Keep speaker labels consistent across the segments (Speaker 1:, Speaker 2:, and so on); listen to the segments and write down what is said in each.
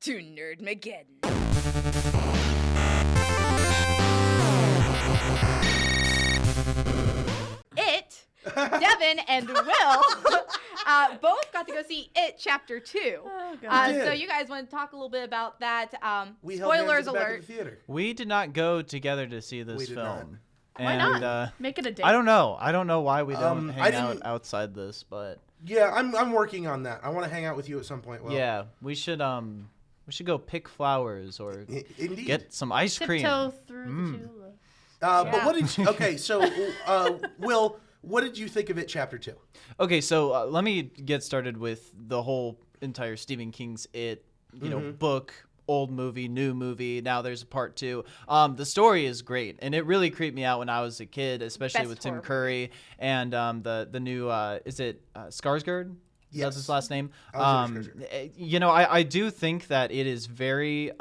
Speaker 1: to Nerdmageddon. Devin and Will both got to go see It Chapter 2.
Speaker 2: Oh, God.
Speaker 1: So you guys want to talk a little bit about that?
Speaker 3: We held hands
Speaker 1: Spoilers
Speaker 3: at the back of
Speaker 1: alert.
Speaker 3: the theater.
Speaker 4: We did not go together to see this
Speaker 3: We did
Speaker 4: film.
Speaker 2: Why not? Make it a date.
Speaker 4: I don't know. I don't know why we don't
Speaker 3: I
Speaker 4: hang out
Speaker 3: didn't-
Speaker 4: outside this, but
Speaker 3: Yeah, I'm working on that. I want to hang out with you at some point. Will.
Speaker 4: yeah, we should go pick flowers or
Speaker 3: Indeed.
Speaker 4: get some ice cream.
Speaker 2: Tiptoe through the tulips.
Speaker 3: But what did you? Okay, so Will, what did you think of It Chapter 2?
Speaker 4: Okay, so let me get started with the whole entire Stephen King's It, book, old movie, new movie. Now there's a part 2. The story is great, and it really creeped me out when I was a kid, especially
Speaker 1: Best
Speaker 4: with Tim
Speaker 1: horror
Speaker 4: Curry and the new is it Skarsgård?
Speaker 3: Yes.
Speaker 4: That's his last name.
Speaker 3: Skarsgård.
Speaker 4: I do think that it is very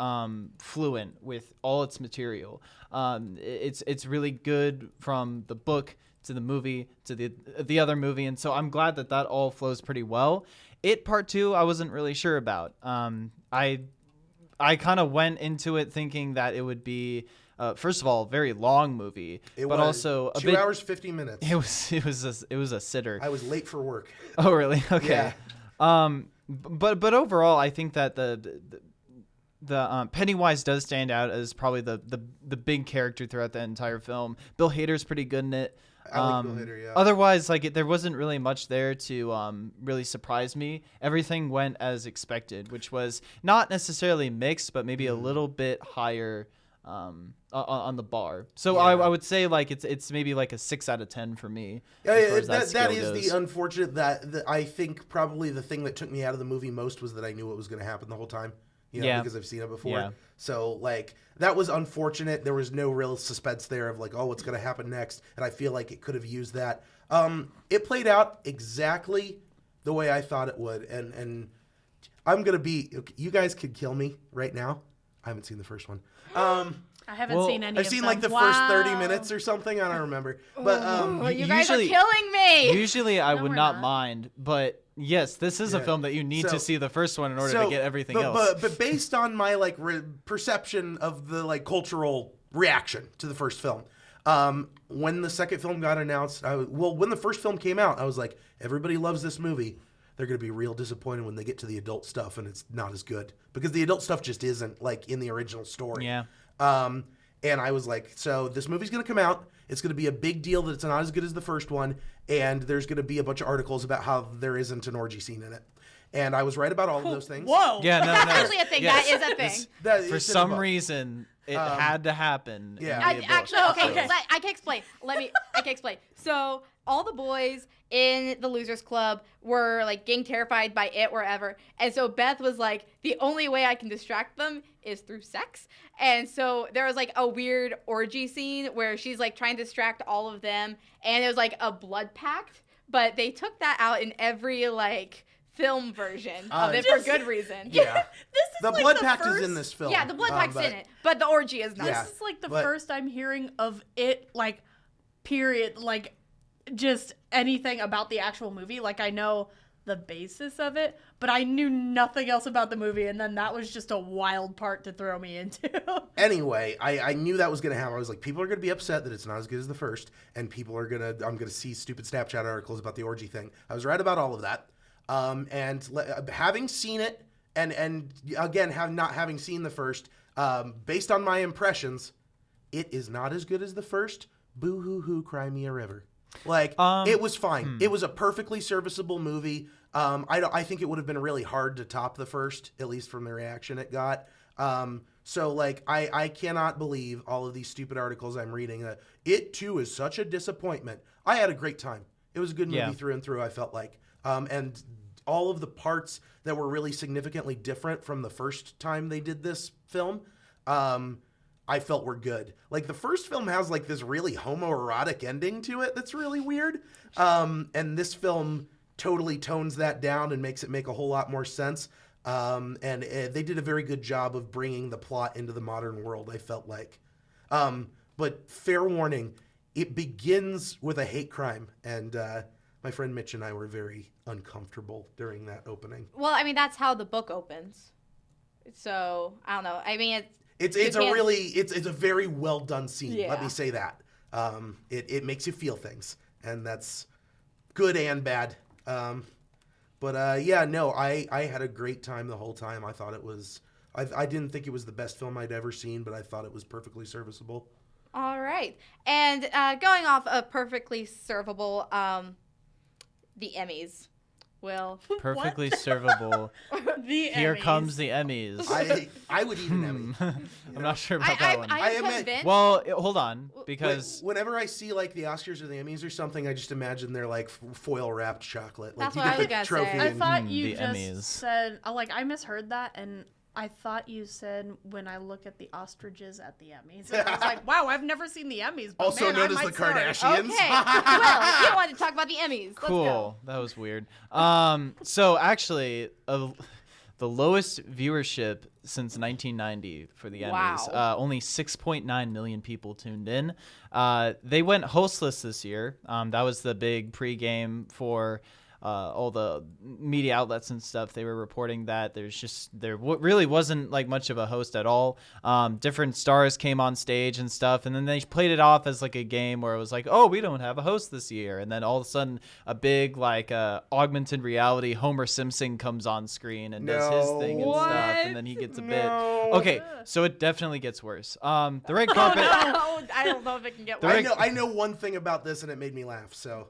Speaker 4: fluent with all its material. It's really good from the book to the movie to the other movie, and so I'm glad that all flows pretty well. It Part 2, I wasn't really sure about. I kind of went into it thinking that it would be first of all a very long movie, but also a
Speaker 3: 2 hours 50 minutes.
Speaker 4: It was a sitter.
Speaker 3: I was late for work.
Speaker 4: Oh really? Okay.
Speaker 3: Yeah.
Speaker 4: But overall, I think that the Pennywise does stand out as probably the big character throughout the entire film. Bill Hader's pretty good in it.
Speaker 3: I like Bill Hader, yeah.
Speaker 4: Otherwise, there wasn't really much there to really surprise me. Everything went as expected, which was not necessarily mixed, but maybe a little bit higher on the bar. So
Speaker 3: Yeah.
Speaker 4: I would say it's maybe like a 6 out of 10 for me. as far as
Speaker 3: that
Speaker 4: scale
Speaker 3: is
Speaker 4: goes.
Speaker 3: the unfortunate that I think probably the thing that took me out of the movie most was that I knew what was going to happen the whole time.
Speaker 4: Yeah.
Speaker 3: Because I've seen it before.
Speaker 4: Yeah.
Speaker 3: So that was unfortunate. There was no real suspense there of what's going to happen next, and I feel like it could have used that. It played out exactly the way I thought it would, and I'm gonna be. You guys could kill me right now. I haven't seen the first one.
Speaker 2: I haven't seen any
Speaker 3: I've
Speaker 2: of
Speaker 3: seen
Speaker 2: them.
Speaker 3: the first 30 minutes or something. I don't remember. But
Speaker 1: You guys are
Speaker 4: usually-
Speaker 1: killing me.
Speaker 4: Usually I would
Speaker 2: we're
Speaker 4: not
Speaker 2: not.
Speaker 4: mind, but yes, this is a
Speaker 3: Yeah.
Speaker 4: film that you need
Speaker 3: So-
Speaker 4: to see the first one in order to get everything
Speaker 3: but,
Speaker 4: else.
Speaker 3: But based on my perception of the cultural reaction to the first film, when the second film got announced, when the first film came out, I was like, everybody loves this movie. They're going to be real disappointed when they get to the adult stuff and it's not as good because the adult stuff just isn't in the original story.
Speaker 4: Yeah.
Speaker 3: And I was like, so this movie's going to come out. It's going to be a big deal that it's not as good as the first one. And there's going to be a bunch of articles about how there isn't an orgy scene in it. And I was right about all of those things.
Speaker 2: Whoa.
Speaker 4: Yeah, no,
Speaker 1: That's
Speaker 4: no.
Speaker 1: actually a thing.
Speaker 4: Yes.
Speaker 1: That is a thing.
Speaker 3: That-
Speaker 4: For
Speaker 3: it's in the
Speaker 4: some
Speaker 3: book.
Speaker 4: reason, it had to happen.
Speaker 3: Yeah.
Speaker 4: in the book.
Speaker 1: Actually, okay,
Speaker 2: Okay.
Speaker 1: I can explain. I can explain. So all the boys in the Losers Club were getting terrified by it wherever, and so Beth was like, the only way I can distract them is through sex, and so there was a weird orgy scene where she's trying to distract all of them, and it was a blood pact, but they took that out in every film version of it for good reason.
Speaker 3: Yeah.
Speaker 2: This is
Speaker 3: The
Speaker 2: like
Speaker 3: blood
Speaker 2: the
Speaker 3: pact
Speaker 2: first,
Speaker 3: is in this film.
Speaker 1: Yeah, the blood pact's
Speaker 3: but-
Speaker 1: in it, but the orgy is not.
Speaker 3: Yeah.
Speaker 2: This is the
Speaker 3: but-
Speaker 2: first I'm hearing of it, period, just anything about the actual movie. I know the basis of it, but I knew nothing else about the movie, and then that was just a wild part to throw me into.
Speaker 3: Anyway, I knew that was going to happen. I was like, people are going to be upset that it's not as good as the first, and I'm going to see stupid Snapchat articles about the orgy thing. I was right about all of that. Having seen it, and again, not having seen the first, based on my impressions, it is not as good as the first. Boo hoo hoo, cry me a river. It was fine. It was a perfectly serviceable movie. I think it would have been really hard to top the first, at least from the reaction it got. I cannot believe all of these stupid articles I'm reading. It too is such a disappointment. I had a great time. It was a good movie through and through, I felt like. And all of the parts that were really significantly different from the first time they did this film, I felt were good. The first film has this really homoerotic ending to it that's really weird. And this film totally tones that down and makes it make a whole lot more sense. And they did a very good job of bringing the plot into the modern world, I felt like. But fair warning, it begins with a hate crime. And my friend Mitch and I were very uncomfortable during that opening.
Speaker 1: Well, I mean, that's how the book opens. So I don't know. I mean,
Speaker 3: it's a very well done scene.
Speaker 1: Yeah.
Speaker 3: Let me say that. It makes you feel things, and that's good and bad. I had a great time the whole time. I thought it was. I didn't think it was the best film I'd ever seen, but I thought it was perfectly serviceable.
Speaker 1: All right. And going off of perfectly servable, the Emmys. Will.
Speaker 4: Perfectly servable.
Speaker 2: The
Speaker 4: Here
Speaker 2: Emmys.
Speaker 4: comes the Emmys.
Speaker 3: I would eat an Emmy.
Speaker 4: I'm not sure about that one.
Speaker 1: I am
Speaker 3: admit-
Speaker 1: convinced.
Speaker 4: Well, hold on, because
Speaker 3: Whenever I see like the Oscars or the Emmys or something, I just imagine they're like foil wrapped chocolate. Like
Speaker 1: That's
Speaker 3: you
Speaker 1: what
Speaker 3: get
Speaker 1: I was
Speaker 3: the
Speaker 1: gonna
Speaker 3: trophy.
Speaker 1: say.
Speaker 2: I
Speaker 3: and-
Speaker 2: thought you
Speaker 4: the
Speaker 2: just
Speaker 4: Emmys.
Speaker 2: said, I misheard that, and I thought you said when I look at the ostriches at the Emmys. And I was like, wow, I've never seen the Emmys. But
Speaker 3: Also
Speaker 2: man,
Speaker 3: known
Speaker 2: I
Speaker 3: as the
Speaker 2: might start.
Speaker 3: Kardashians.
Speaker 1: Okay. Well, you wanted to talk about the Emmys. Let's
Speaker 4: cool.
Speaker 1: go.
Speaker 4: That was weird. So actually, the lowest viewership since 1990 for the Emmys.
Speaker 1: Wow.
Speaker 4: Only 6.9 million people tuned in. They went hostless this year. That was the big pregame for all the media outlets and stuff. They were reporting that there really wasn't like much of a host at all. Different stars came on stage and stuff, and then they played it off as like a game where it was like, oh, we don't have a host this year, and then all of a sudden a big like augmented reality Homer Simpson comes on screen and does his thing and stuff, and then he gets a bit. Okay, so it definitely gets worse. The red carpet.
Speaker 1: I don't know if it can get worse.
Speaker 3: I know one thing about this, and it made me laugh. So.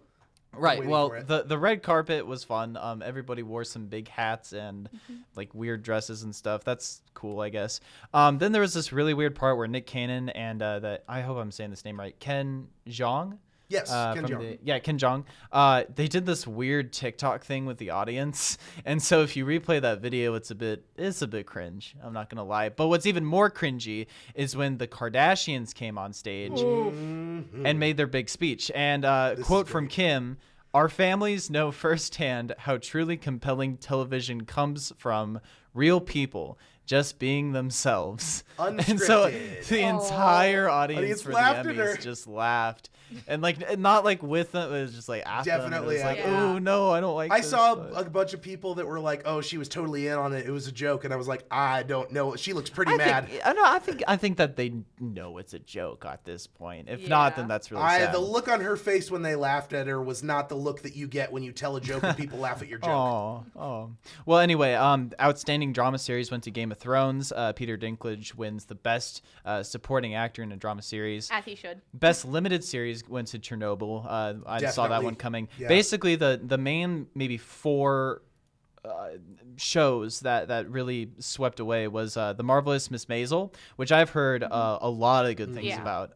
Speaker 4: Right.
Speaker 3: waiting
Speaker 4: Well,
Speaker 3: for it.
Speaker 4: the red carpet was fun. Everybody wore some big hats and like weird dresses and stuff. That's cool, I guess. Then there was this really weird part where Nick Cannon and I hope I'm saying this name right, Ken Jeong.
Speaker 3: Yes, Ken Jeong.
Speaker 4: Ken Jeong. They did this weird TikTok thing with the audience, and so if you replay that video, it's a bit cringe. I'm not gonna lie. But what's even more cringy is when the Kardashians came on stage and made their big speech. And quote from Kim: "Our families know firsthand how truly compelling television comes from real people just being themselves." And so
Speaker 3: Unscripted.
Speaker 4: the entire audience
Speaker 3: Audience
Speaker 4: for the
Speaker 3: laughed at her.
Speaker 4: Emmys just laughed. And like not like with them, it was just like after
Speaker 3: Definitely
Speaker 4: them. It was like,
Speaker 3: after
Speaker 1: them.
Speaker 4: oh no, I don't like
Speaker 3: I
Speaker 4: this,
Speaker 3: saw
Speaker 4: but-
Speaker 3: a bunch of people that were like, "Oh, she was totally in on it. It was a joke," and I was like, "I don't know. She looks pretty mad."
Speaker 4: I think that they know it's a joke at this point. If not, then
Speaker 1: Yeah.
Speaker 4: that's really sad.
Speaker 3: The look on her face when they laughed at her was not the look that you get when you tell a joke and people laugh at your joke.
Speaker 4: Oh. Well, anyway, outstanding drama series went to Game of Thrones. Peter Dinklage wins the best supporting actor in a drama series.
Speaker 1: As he should.
Speaker 4: Best limited series went to Chernobyl. I saw that
Speaker 3: Definitely.
Speaker 4: one coming.
Speaker 3: Yeah.
Speaker 4: Basically, the main maybe four shows that really swept away was The Marvelous Miss Maisel, which I've heard a lot of good things
Speaker 1: Yeah.
Speaker 4: about.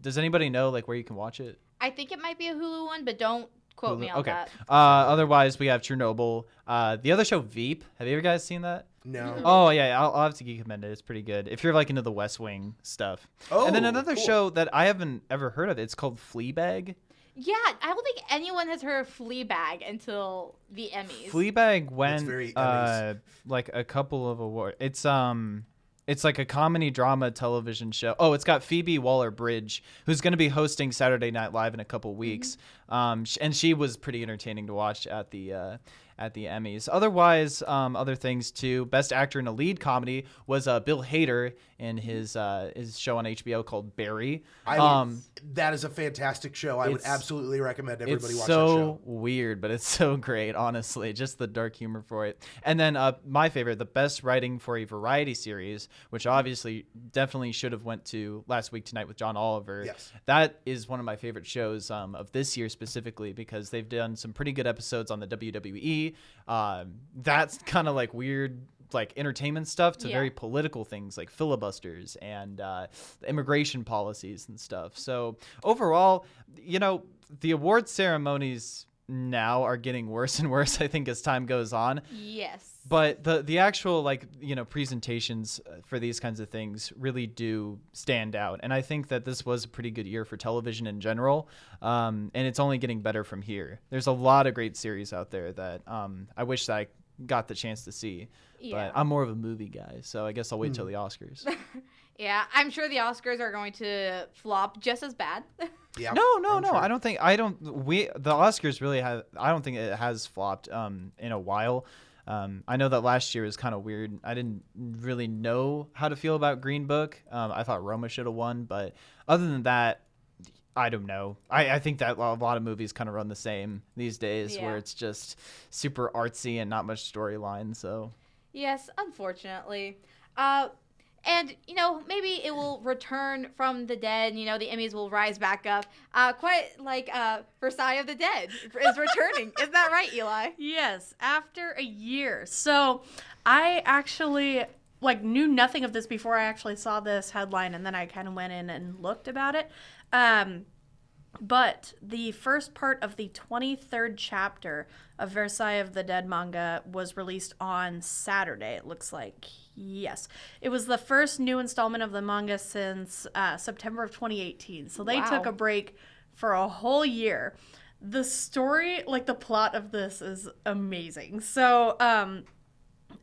Speaker 4: Does anybody know like where you can watch it?
Speaker 1: I think it might be a Hulu one, but don't quote me on
Speaker 4: Okay.
Speaker 1: that.
Speaker 4: Otherwise, we have Chernobyl. The other show, Veep. Have you guys seen that?
Speaker 3: No.
Speaker 4: Oh yeah, I'll have to geek recommend it. It's pretty good if you're like into the West Wing stuff. And then
Speaker 3: Oh,
Speaker 4: another
Speaker 3: cool.
Speaker 4: show that I haven't ever heard of. It's called Fleabag.
Speaker 1: Yeah, I don't think anyone has heard of Fleabag until the Emmys.
Speaker 4: Fleabag went
Speaker 3: very Emmys.
Speaker 4: like a couple of awards. It's like a comedy drama television show. Oh, it's got Phoebe Waller-Bridge, who's going to be hosting Saturday Night Live in a couple weeks. And she was pretty entertaining to watch at the Emmys. Otherwise, other things too. Best actor in a lead comedy was Bill Hader in his show on HBO called Barry.
Speaker 3: That is a fantastic show. I would
Speaker 4: it's-
Speaker 3: absolutely recommend everybody
Speaker 4: It's
Speaker 3: watch
Speaker 4: so
Speaker 3: that show.
Speaker 4: weird, but it's so great, honestly. Just the dark humor for it. And then my favorite, the best writing for a variety series, which obviously definitely should have went to Last Week Tonight with John Oliver.
Speaker 3: Yes.
Speaker 4: That is one of my favorite shows of this year specifically because they've done some pretty good episodes on the WWE. That's kind of like weird like entertainment stuff to
Speaker 1: Yeah.
Speaker 4: very political things like filibusters and immigration policies and stuff. So overall, the award ceremonies now are getting worse and worse, I think, as time goes on.
Speaker 1: Yes.
Speaker 4: But the actual presentations for these kinds of things really do stand out. And I think that this was a pretty good year for television in general. And it's only getting better from here. There's a lot of great series out there that I wish that I got the chance to see.
Speaker 1: Yeah.
Speaker 4: But I'm more of a movie guy, so I guess I'll wait till the Oscars.
Speaker 1: Yeah, I'm sure the Oscars are going to flop just as bad.
Speaker 3: Yeah.
Speaker 4: No.
Speaker 3: Sure.
Speaker 4: The Oscars really have. I don't think it has flopped in a while. I know that last year was kind of weird. I didn't really know how to feel about Green Book. I thought Roma should have won, but other than that, I don't know. I think that a lot of movies kind of run the same these days, where it's just super artsy and not much storyline. So
Speaker 1: yes, unfortunately. And, maybe it will return from the dead. The Emmys will rise back up. Quite like Versailles of the Dead is returning. Isn't that right, Eli?
Speaker 2: Yes, after a year. So I actually knew nothing of this before I actually saw this headline, and then I kind of went in and looked about it. But the first part of the 23rd chapter of Versailles of the Dead manga was released on Saturday, it looks like. Yes. It was the first new installment of the manga since September of 2018. So they took a break for a whole year. The story, the plot of this is amazing. So,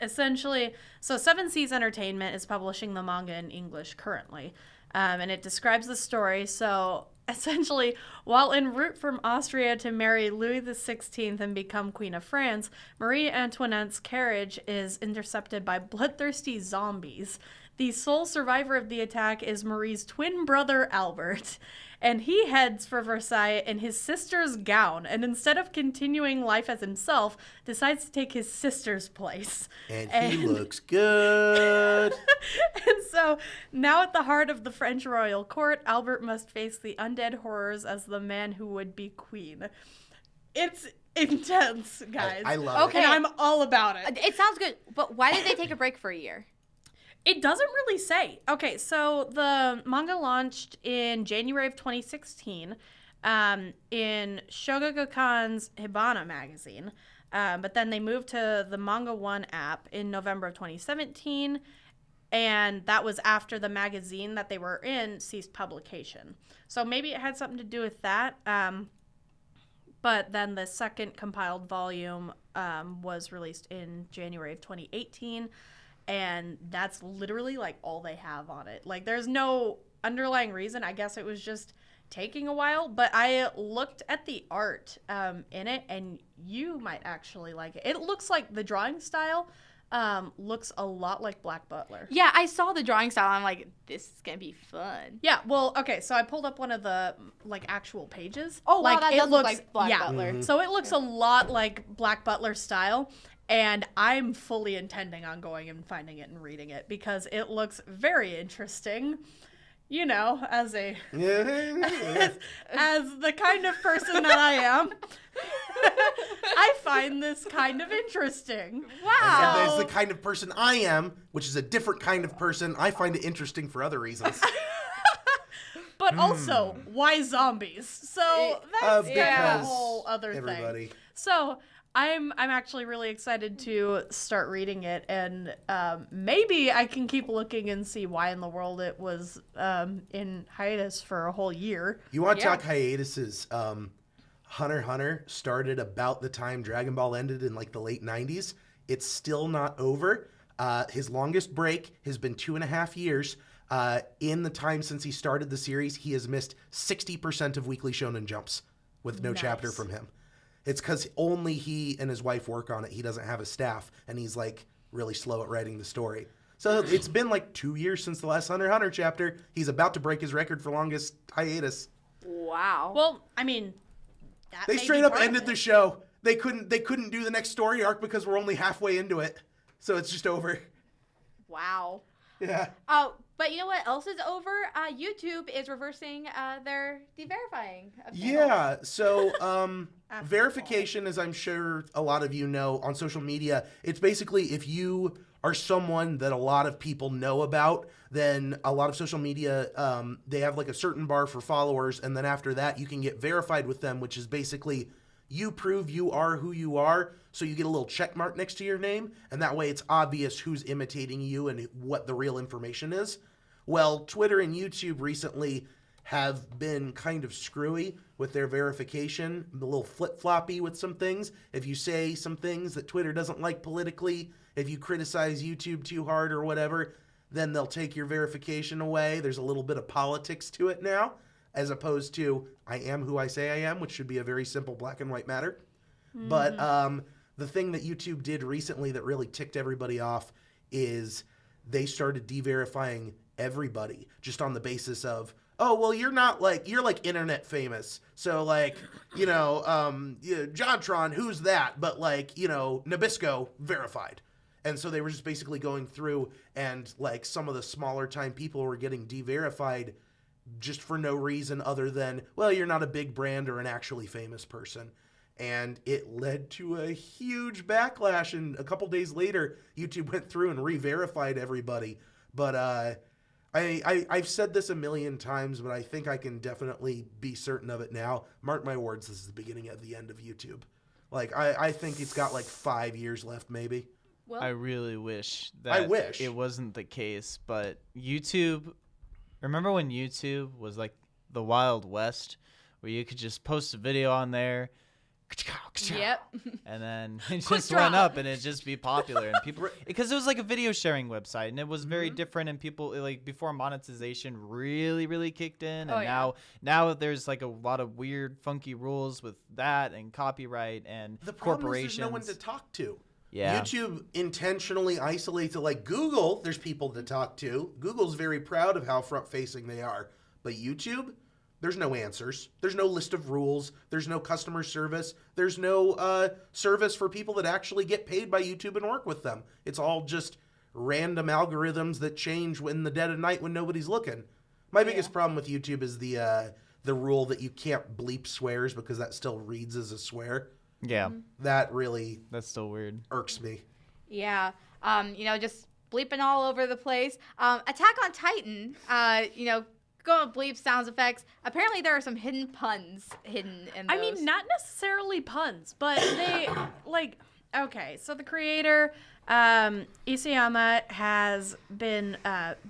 Speaker 2: essentially, Seven Seas Entertainment is publishing the manga in English currently. And it describes the story. So, essentially, while en route from Austria to marry Louis XVI and become Queen of France, Marie Antoinette's carriage is intercepted by bloodthirsty zombies. The sole survivor of the attack is Marie's twin brother, Albert, and he heads for Versailles in his sister's gown, and instead of continuing life as himself, decides to take his sister's place.
Speaker 3: And he looks good.
Speaker 2: And so, now at the heart of the French royal court, Albert must face the undead horrors as the man who would be queen. It's intense, guys.
Speaker 3: I love it.
Speaker 2: And I'm all about it.
Speaker 1: It sounds good, but why did they take a break for a year?
Speaker 2: It doesn't really say. Okay, so the manga launched in January of 2016 in Shogakukan's Hibana magazine. But then they moved to the Manga One app in November of 2017. And that was after the magazine that they were in ceased publication. So maybe it had something to do with that. But then the second compiled volume was released in January of 2018. And that's literally all they have on it. There's no underlying reason. I guess it was just taking a while. But I looked at the art in it, and you might actually like it. It looks like the drawing style looks a lot like Black Butler.
Speaker 1: Yeah, I saw the drawing style. I'm like, this is gonna be fun.
Speaker 2: Yeah, well, okay, so I pulled up one of the actual pages.
Speaker 1: Oh, wow, that does look like Black Butler.
Speaker 3: Mm-hmm.
Speaker 2: So it looks a lot like Black Butler style. And I'm fully intending on going and finding it and reading it because it looks very interesting. As a as the kind of person that I am, I find this kind of interesting.
Speaker 1: Wow.
Speaker 3: And as the kind of person I am, which is a different kind of person, I find it interesting for other reasons.
Speaker 2: But also, why zombies? So that's kind of a whole other thing. So I'm actually really excited to start reading it, and maybe I can keep looking and see why in the world it was in hiatus for a whole year.
Speaker 3: You want to talk hiatuses? Hunter x Hunter started about the time Dragon Ball ended in the late 90s. It's still not over. His longest break has been 2.5 years. In the time since he started the series, he has missed 60% of Weekly Shonen Jumps with no chapter from him. It's because only he and his wife work on it. He doesn't have a staff, and he's really slow at writing the story. So it's been 2 years since the last Hunter x Hunter chapter. He's about to break his record for longest hiatus.
Speaker 1: Wow.
Speaker 2: Well, I mean,
Speaker 3: they straight up ended the show. They couldn't do the next story arc because we're only halfway into it. So it's just over.
Speaker 1: Wow.
Speaker 3: Yeah.
Speaker 1: Oh, but you know what else is over? YouTube is reversing their de-verifying of channels.
Speaker 3: Yeah, so verification, as I'm sure a lot of you know on social media, it's basically if you are someone that a lot of people know about, then a lot of social media, they have a certain bar for followers, and then after that you can get verified with them, which is basically you prove you are who you are, so you get a little check mark next to your name, and that way it's obvious who's imitating you and what the real information is. Well, Twitter and YouTube recently have been kind of screwy with their verification, a little flip-floppy with some things. If you say some things that Twitter doesn't like politically, if you criticize YouTube too hard or whatever, then they'll take your verification away. There's a little bit of politics to it now, as opposed to I am who I say I am, which should be a very simple black and white matter. Mm-hmm. But the thing that YouTube did recently that really ticked everybody off is they started de-verifying everybody just on the basis of, oh, well, you're like internet famous. So like, JonTron, who's that? But like, Nabisco verified. And so they were just basically going through and like some of the smaller time people were getting de-verified just for no reason other than, well, you're not a big brand or an actually famous person. And it led to a huge backlash. And a couple days later, YouTube went through and re-verified everybody. But I've said this a million times, but I think I can definitely be certain of it now. Mark my words, this is the beginning of the end of YouTube. Like, I think it's got like 5 years left, maybe.
Speaker 1: Well,
Speaker 4: I really wish that it wasn't the case, but YouTube, remember when YouTube was like the Wild West, where you could just post a video on there,
Speaker 1: yep,
Speaker 4: and then it just went up and it'd just be popular, and people, because it was like a video sharing website, and it was very different, and people, like, before monetization really kicked in, and now there's like a lot of weird funky rules with that and copyright and
Speaker 3: the problem
Speaker 4: corporations.
Speaker 3: is there's no one to talk to.
Speaker 4: Yeah.
Speaker 3: YouTube intentionally isolates it. Like Google, there's people to talk to. Google's very proud of how front-facing they are. But YouTube, there's no answers. There's no list of rules. There's no customer service. There's no service for people that actually get paid by YouTube and work with them. It's all just random algorithms that change in the dead of night when nobody's looking. My biggest problem with YouTube is the rule that you can't bleep swears because that still reads as a swear.
Speaker 4: Yeah.
Speaker 3: That's
Speaker 4: still weird.
Speaker 3: Irks me.
Speaker 1: Yeah. Just bleeping all over the place. Attack on Titan, going with bleep sounds effects. Apparently there are some hidden puns hidden in those.
Speaker 2: I mean, not necessarily puns, but they, like, okay, so the creator, Isayama, has been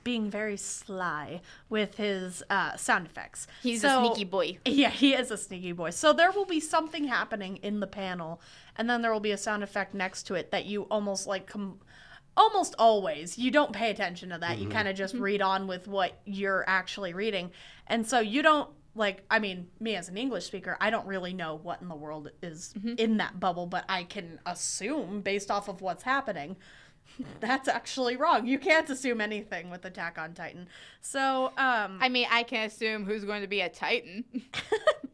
Speaker 2: being very sly with his sound effects.
Speaker 1: He's a sneaky boy.
Speaker 2: Yeah, he is a sneaky boy. So there will be something happening in the panel, and then there will be a sound effect next to it that you almost like almost always you don't pay attention to that. Mm-hmm. You kind of just read on with what you're actually reading, and so you don't. Like, I mean, me as an English speaker, I don't really know what in the world is in that bubble, but I can assume based off of what's happening. That's actually wrong. You can't assume anything with Attack on Titan. So,
Speaker 1: I can assume who's going to be a Titan.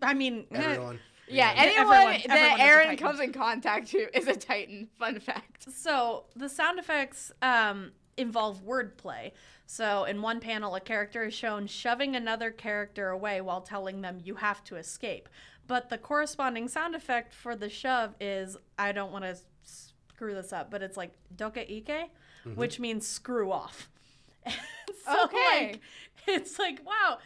Speaker 3: Everyone.
Speaker 1: Yeah, anyone that Aaron comes in contact to is a Titan. Fun fact.
Speaker 2: So, the sound effects involve wordplay. So in one panel, a character is shown shoving another character away while telling them you have to escape. But the corresponding sound effect for the shove is, I don't want to screw this up, but it's like doka ike, which means screw off. So
Speaker 1: okay.
Speaker 2: It's like, wow,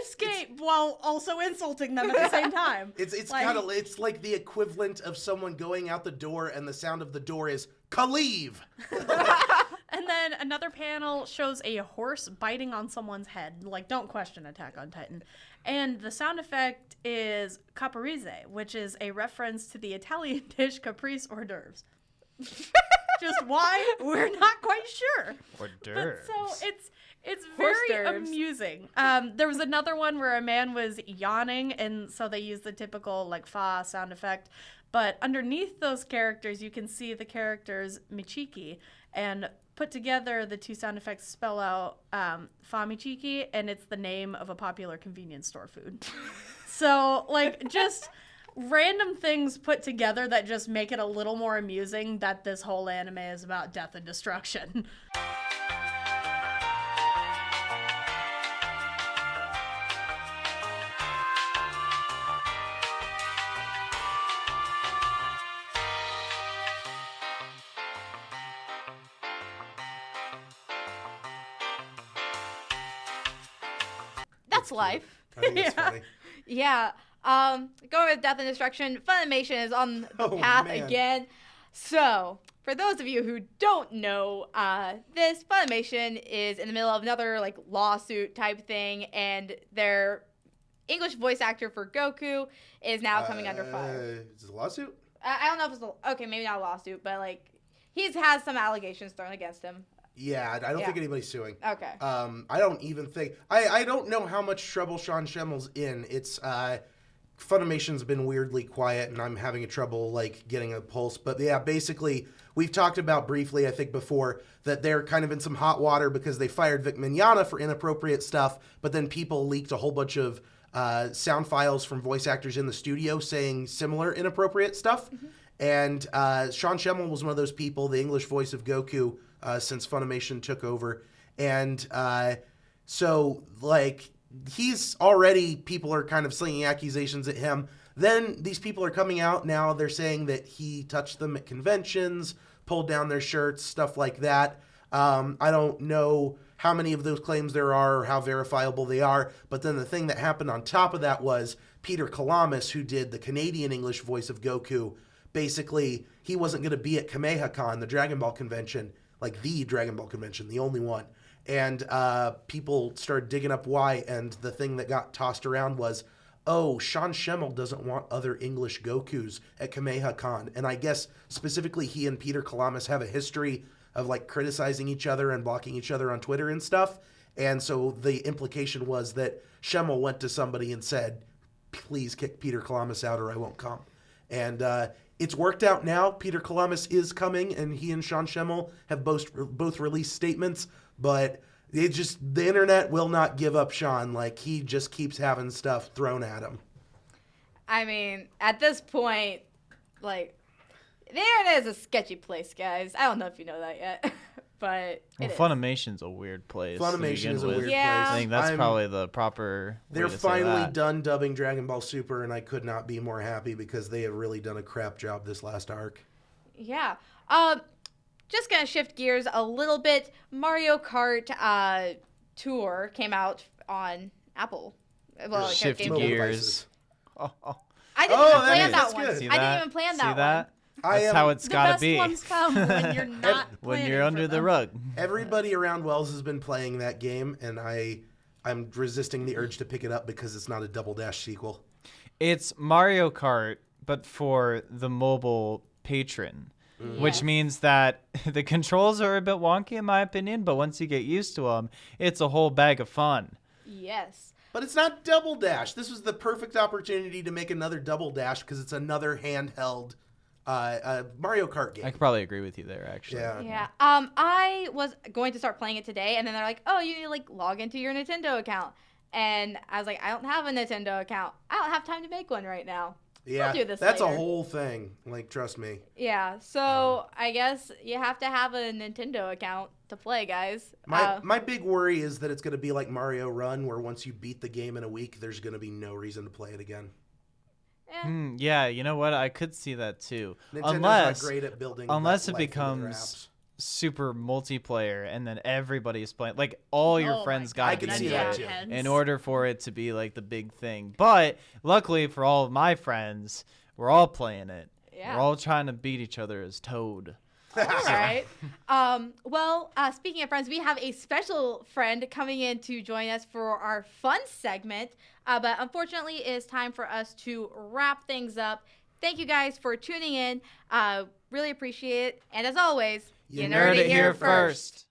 Speaker 2: escape while also insulting them at the same time.
Speaker 3: It's like the equivalent of someone going out the door and the sound of the door is "Kaleave."
Speaker 2: And then another panel shows a horse biting on someone's head. Like, don't question Attack on Titan. And the sound effect is caprese, which is a reference to the Italian dish caprese hors d'oeuvres. Just why? We're not quite sure.
Speaker 4: Hors d'oeuvres.
Speaker 2: But so it's very amusing. There was another one where a man was yawning, and so they used the typical, like, fa sound effect. But underneath those characters, you can see the characters Michiki, and put together, the two sound effects spell out Famichiki, and it's the name of a popular convenience store food. So, like, just random things put together that just make it a little more amusing that this whole anime is about death and destruction.
Speaker 1: That's life.
Speaker 3: I think it's funny.
Speaker 1: Yeah. Going with Death and Destruction, Funimation is on the path again. So, for those of you who don't know this, Funimation is in the middle of another like lawsuit type thing, and their English voice actor for Goku is now coming under fire.
Speaker 3: Is it a lawsuit?
Speaker 1: I don't know if it's okay, maybe not a lawsuit, but like he's has some allegations thrown against him.
Speaker 3: Yeah, I don't think anybody's suing.
Speaker 1: Okay.
Speaker 3: I don't even think I don't know how much trouble Sean Schemmel's in. It's Funimation's been weirdly quiet, and I'm having trouble like getting a pulse. But yeah, basically, we've talked about briefly, I think before, that they're kind of in some hot water because they fired Vic Mignogna for inappropriate stuff, but then people leaked a whole bunch of sound files from voice actors in the studio saying similar inappropriate stuff. And Sean Schemmel was one of those people, the English voice of Goku, since Funimation took over. And so, like, he's already, people are kind of slinging accusations at him. Then these people are coming out now. They're saying that he touched them at conventions, pulled down their shirts, stuff like that. I don't know how many of those claims there are or how verifiable they are. But then the thing that happened on top of that was Peter Kalamis, who did the Canadian English voice of Goku. Basically, he wasn't going to be at KamehaCon, the Dragon Ball convention, like the Dragon Ball convention, the only one. And people started digging up why, and the thing that got tossed around was, oh, Sean Schemmel doesn't want other English Gokus at KamehaCon. And I guess specifically he and Peter Kalamis have a history of like criticizing each other and blocking each other on Twitter and stuff. And so the implication was that Schemmel went to somebody and said, please kick Peter Kalamis out or I won't come. And it's worked out now. Peter Kalamis is coming, and he and Sean Schemmel have both released statements, but the internet will not give up Sean. Like, he just keeps having stuff thrown at him.
Speaker 1: I mean, at this point, like, the internet is a sketchy place, guys. I don't know if you know that yet, but
Speaker 4: Funimation's a weird place.
Speaker 3: Funimation is a weird place.
Speaker 1: Yeah.
Speaker 4: I think that's probably the proper way
Speaker 3: They're
Speaker 4: to say
Speaker 3: finally
Speaker 4: that.
Speaker 3: done dubbing Dragon Ball Super, and I could not be more happy because they have really done a crap job this last arc.
Speaker 1: Yeah. Just gonna shift gears a little bit. Mario Kart Tour came out on Apple. Well, it
Speaker 4: Shift
Speaker 1: came-
Speaker 4: gears.
Speaker 1: I didn't
Speaker 3: Oh,
Speaker 1: even
Speaker 3: that
Speaker 1: plan
Speaker 3: is-
Speaker 1: that
Speaker 3: that's
Speaker 1: one.
Speaker 3: good.
Speaker 4: See
Speaker 1: I didn't
Speaker 4: that?
Speaker 1: even plan
Speaker 4: See
Speaker 1: that
Speaker 4: that?
Speaker 1: one.
Speaker 4: That's how it's
Speaker 2: The
Speaker 4: gotta
Speaker 2: best
Speaker 4: be.
Speaker 2: ones come when you're not
Speaker 4: When
Speaker 2: planning
Speaker 4: you're
Speaker 2: for
Speaker 4: under the
Speaker 2: them.
Speaker 4: rug.
Speaker 3: Everybody around Wells has been playing that game, and I'm resisting the urge to pick it up because it's not a Double Dash sequel.
Speaker 4: It's Mario Kart, but for the mobile patron. Which
Speaker 1: Yes.
Speaker 4: means that the controls are a bit wonky in my opinion, but once you get used to them, it's a whole bag of fun.
Speaker 1: Yes.
Speaker 3: But it's not Double Dash. This was the perfect opportunity to make another Double Dash because it's another handheld Mario Kart game.
Speaker 4: I could probably agree with you there, actually.
Speaker 3: Yeah.
Speaker 1: Yeah. I was going to start playing it today, and then they're like, "Oh, you need to like log into your Nintendo account." And I was like, "I don't have a Nintendo account. I don't have time to make one right now."
Speaker 3: Yeah,
Speaker 1: I'll do this
Speaker 3: that's
Speaker 1: later.
Speaker 3: a whole thing. Like, trust me.
Speaker 1: Yeah. So I guess you have to have a Nintendo account to play, guys.
Speaker 3: My big worry is that it's going to be like Mario Run, where once you beat the game in a week, there's going to be no reason to play it again.
Speaker 4: Yeah, you know what? I could see that too.
Speaker 3: Nintendo's not great at building.
Speaker 4: unless
Speaker 3: that
Speaker 4: it
Speaker 3: life into their
Speaker 4: becomes
Speaker 3: apps.
Speaker 4: super multiplayer and then everybody's playing, like all your
Speaker 2: Oh my
Speaker 4: friends
Speaker 2: God,
Speaker 3: I
Speaker 4: got to
Speaker 3: could
Speaker 4: be
Speaker 3: see
Speaker 4: in
Speaker 3: that
Speaker 4: there
Speaker 3: too.
Speaker 4: in order for it to be like the big thing. But luckily for all of my friends, we're all playing it.
Speaker 1: Yeah.
Speaker 4: We're all trying to beat each other as Toad.
Speaker 1: All right. Speaking of friends, we have a special friend coming in to join us for our fun segment. But unfortunately, it is time for us to wrap things up. Thank you guys for tuning in. Really appreciate it. And as always,
Speaker 3: You
Speaker 4: Nerd it here first.